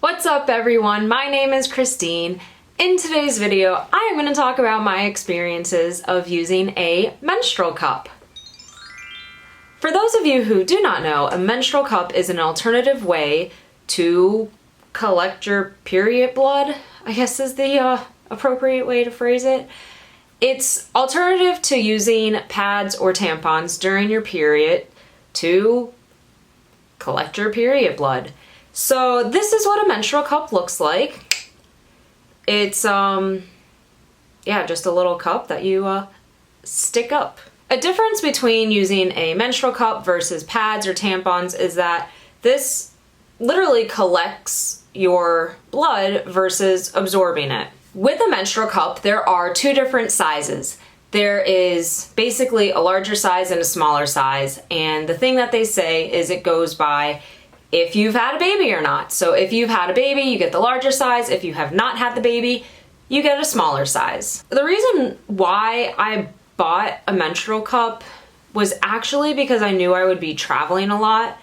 What's up everyone? My name is Christine. In today's video, I am going to talk about my experiences of using a menstrual cup. For those of you who do not know, a menstrual cup is an alternative way to collect your period blood, I guess is the appropriate way to phrase it. It's alternative to using pads or tampons during your period to collect your period blood. So this is what a menstrual cup looks like. It's just a little cup that you stick up. A difference between using a menstrual cup versus pads or tampons is that this literally collects your blood versus absorbing it. With a menstrual cup, there are two different sizes. There is basically a larger size and a smaller size, and the thing that they say is it goes by if you've had a baby or not. So if you've had a baby, you get the larger size. If you have not had the baby, you get a smaller size. The reason why I bought a menstrual cup was actually because I knew I would be traveling a lot,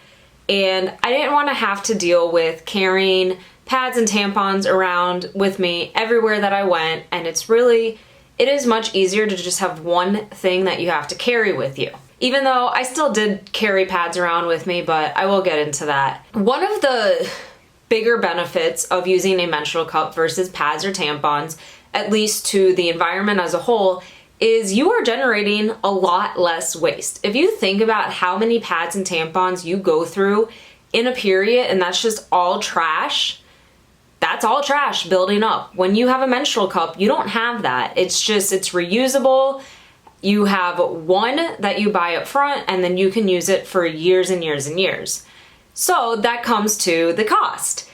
and I didn't want to have to deal with carrying pads and tampons around with me everywhere that I went, and it is much easier to just have one thing that you have to carry with you. Even though I still did carry pads around with me, but I will get into that. One of the bigger benefits of using a menstrual cup versus pads or tampons, at least to the environment as a whole, is you are generating a lot less waste. If you think about how many pads and tampons you go through in a period, and that's just all trash, that's all trash building up. When you have a menstrual cup, you don't have that. It's reusable. You have one that you buy up front, and then you can use it for years and years and years. So that comes to the cost.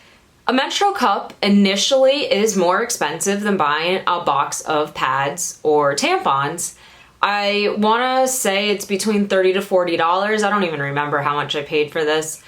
A menstrual cup initially is more expensive than buying a box of pads or tampons. I want to say it's between $30 to $40. I don't even remember how much I paid for this.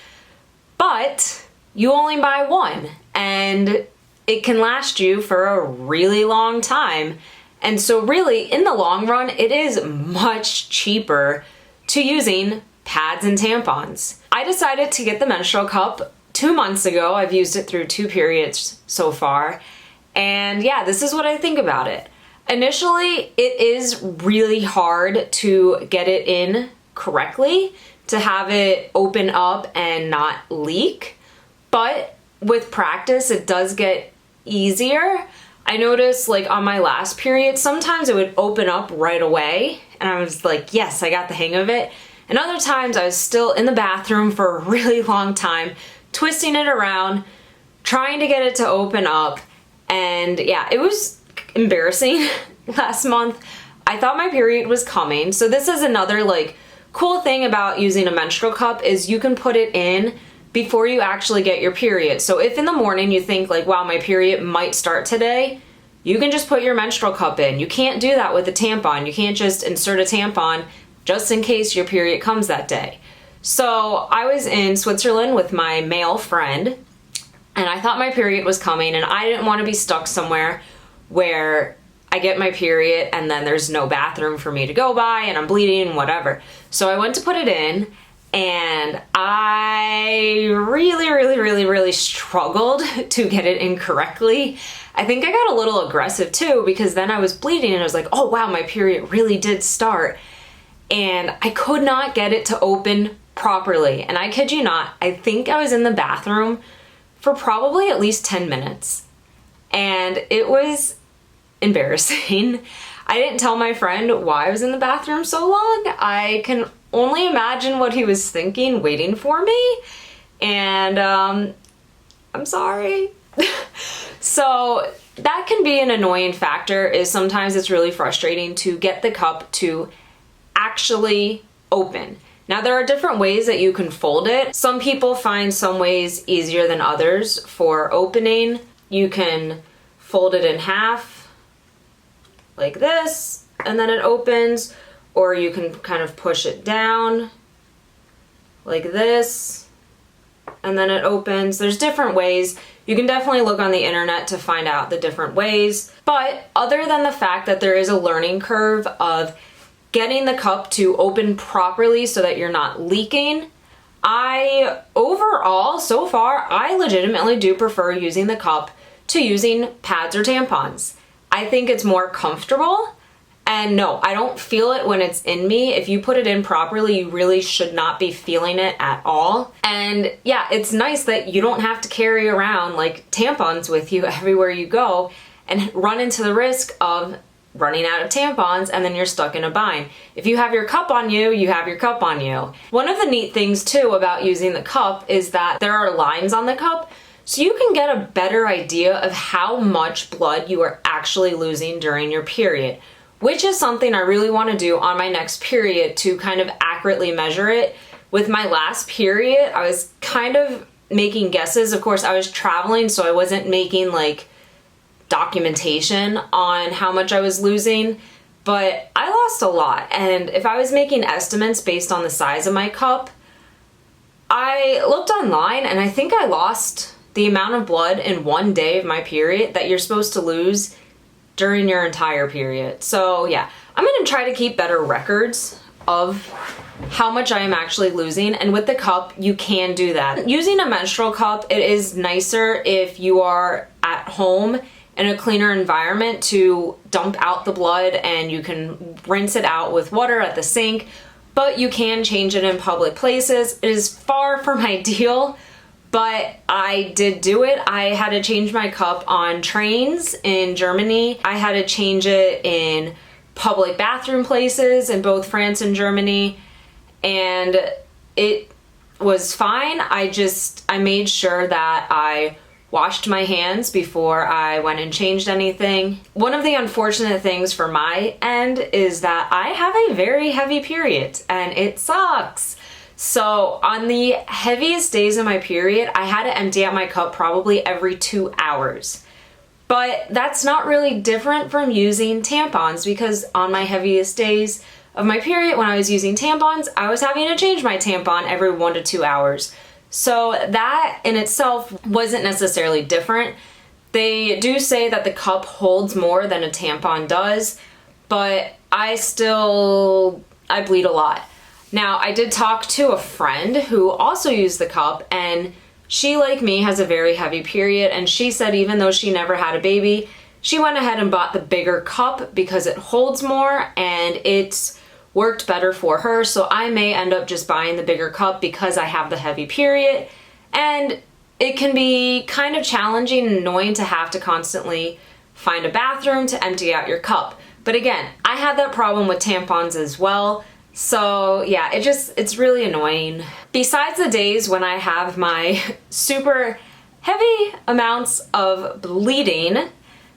But you only buy one, and it can last you for a really long time. And so really, in the long run, it is much cheaper to using pads and tampons. I decided to get the menstrual cup 2 months ago. I've used it through 2 periods so far. And yeah, this is what I think about it. Initially, it is really hard to get it in correctly, to have it open up and not leak. But with practice, it does get easier. I noticed like on my last period, sometimes it would open up right away and I was like, yes, I got the hang of it. And other times I was still in the bathroom for a really long time, twisting it around, trying to get it to open up. And yeah, it was embarrassing last month. I thought my period was coming. So this is another like cool thing about using a menstrual cup is you can put it in before you actually get your period. So if in the morning you think like, wow, my period might start today, you can just put your menstrual cup in. You can't do that with a tampon. You can't just insert a tampon just in case your period comes that day. So I was in Switzerland with my male friend, and I thought my period was coming, and I didn't want to be stuck somewhere where I get my period and then there's no bathroom for me to go by and I'm bleeding and whatever. So I went to put it in, and I really struggled to get it in correctly. I think I got a little aggressive too, because then I was bleeding and I was like, oh wow, my period really did start. And I could not get it to open properly. And I kid you not, I think I was in the bathroom for probably at least 10 minutes. And it was embarrassing. I didn't tell my friend why I was in the bathroom so long. I can only imagine what he was thinking waiting for me, and I'm sorry. So that can be an annoying factor, is sometimes it's really frustrating to get the cup to actually open. Now there are different ways that you can fold it. Some people find some ways easier than others for opening. You can fold it in half like this, and then it opens. Or you can kind of push it down like this, and then it opens. There's different ways. You can definitely look on the internet to find out the different ways. But other than the fact that there is a learning curve of getting the cup to open properly so that you're not leaking, Overall, so far, I legitimately do prefer using the cup to using pads or tampons. I think it's more comfortable. And no, I don't feel it when it's in me. If you put it in properly, you really should not be feeling it at all. And yeah, it's nice that you don't have to carry around like tampons with you everywhere you go and run into the risk of running out of tampons and then you're stuck in a bind. If you have your cup on you, you have your cup on you. One of the neat things too about using the cup is that there are lines on the cup, so you can get a better idea of how much blood you are actually losing during your period, which is something I really want to do on my next period to kind of accurately measure it. With my last period, I was kind of making guesses. Of course, I was traveling, so I wasn't making like documentation on how much I was losing, but I lost a lot. And if I was making estimates based on the size of my cup, I looked online and I think I lost the amount of blood in one day of my period that you're supposed to lose during your entire period. So yeah, I'm gonna try to keep better records of how much I am actually losing, and with the cup, you can do that. Using a menstrual cup, it is nicer if you are at home in a cleaner environment to dump out the blood and you can rinse it out with water at the sink, but you can change it in public places. It is far from ideal, but I did do it. I had to change my cup on trains in Germany. I had to change it in public bathroom places in both France and Germany, and it was fine. I made sure that I washed my hands before I went and changed anything. One of the unfortunate things for my end is that I have a very heavy period and it sucks. So on the heaviest days of my period, I had to empty out my cup probably every 2 hours. But that's not really different from using tampons, because on my heaviest days of my period, when I was using tampons, I was having to change my tampon every 1 to 2 hours. So that in itself wasn't necessarily different. They do say that the cup holds more than a tampon does, but I bleed a lot. Now, I did talk to a friend who also used the cup, and she, like me, has a very heavy period, and she said even though she never had a baby, she went ahead and bought the bigger cup because it holds more and it's worked better for her. So I may end up just buying the bigger cup because I have the heavy period, and it can be kind of challenging and annoying to have to constantly find a bathroom to empty out your cup. But again, I had that problem with tampons as well. So yeah, it's really annoying. Besides the days when I have my super heavy amounts of bleeding,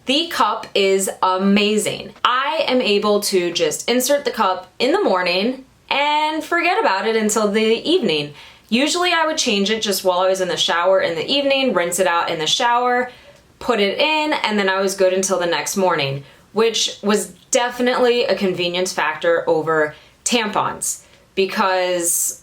the cup is amazing. I am able to just insert the cup in the morning and forget about it until the evening. Usually I would change it just while I was in the shower in the evening, rinse it out in the shower, put it in, and then I was good until the next morning, which was definitely a convenience factor over tampons, because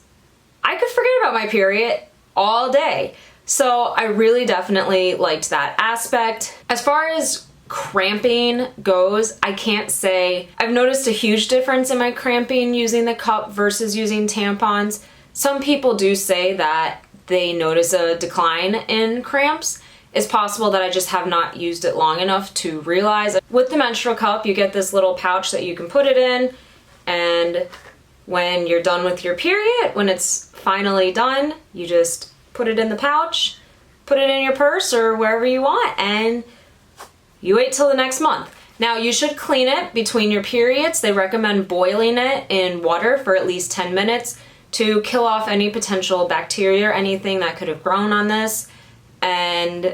I could forget about my period all day. So I really definitely liked that aspect. As far as cramping goes, I can't say I've noticed a huge difference in my cramping using the cup versus using tampons. Some people do say that they notice a decline in cramps. It's possible that I just have not used it long enough to realize. With the menstrual cup, you get this little pouch that you can put it in, and when you're done with your period, when it's finally done, you just put it in the pouch, put it in your purse or wherever you want, and you wait till the next month. Now, you should clean it between your periods. They recommend boiling it in water for at least 10 minutes to kill off any potential bacteria or anything that could have grown on this. And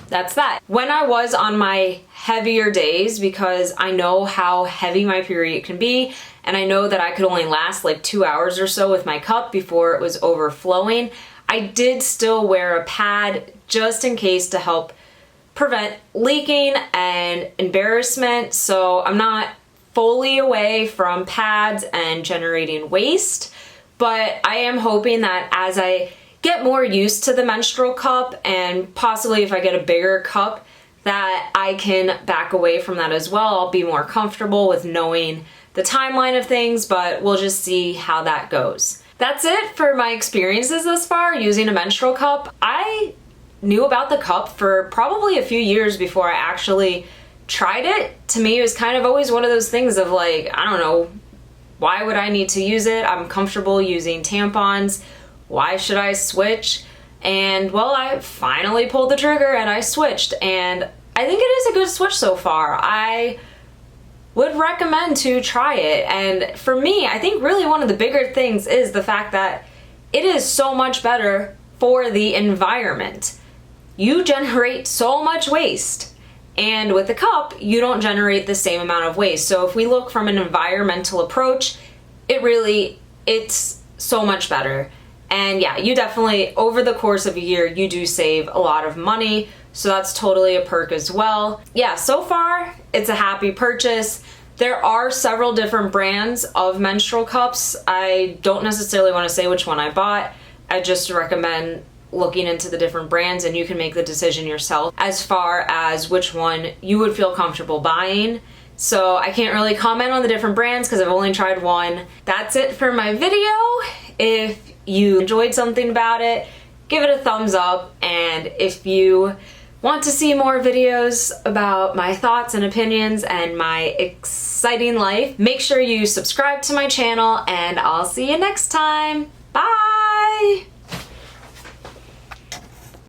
that's that. When I was on my heavier days, because I know how heavy my period can be, and I know that I could only last like 2 hours or so with my cup before it was overflowing, I did still wear a pad just in case to help prevent leaking and embarrassment. So I'm not fully away from pads and generating waste, but I am hoping that as I get more used to the menstrual cup, and possibly if I get a bigger cup, that I can back away from that as well. I'll be more comfortable with knowing the timeline of things, but we'll just see how that goes. That's it for my experiences thus far using a menstrual cup. I knew about the cup for probably a few years before I actually tried it. To me, it was kind of always one of those things of like, I don't know, why would I need to use it? I'm comfortable using tampons. Why should I switch? And well, I finally pulled the trigger and I switched, and I think it is a good switch so far. I would recommend to try it. And for me, I think really one of the bigger things is the fact that it is so much better for the environment. You generate so much waste, and with the cup, you don't generate the same amount of waste. So if we look from an environmental approach, it's so much better. And yeah, you definitely, over the course of a year, you do save a lot of money. So that's totally a perk as well. Yeah, so far, it's a happy purchase. There are several different brands of menstrual cups. I don't necessarily want to say which one I bought. I just recommend looking into the different brands, and you can make the decision yourself as far as which one you would feel comfortable buying. So I can't really comment on the different brands because I've only tried one. That's it for my video. If you enjoyed something about it, give it a thumbs up, and if you want to see more videos about my thoughts and opinions and my exciting life, make sure you subscribe to my channel, and I'll see you next time. Bye!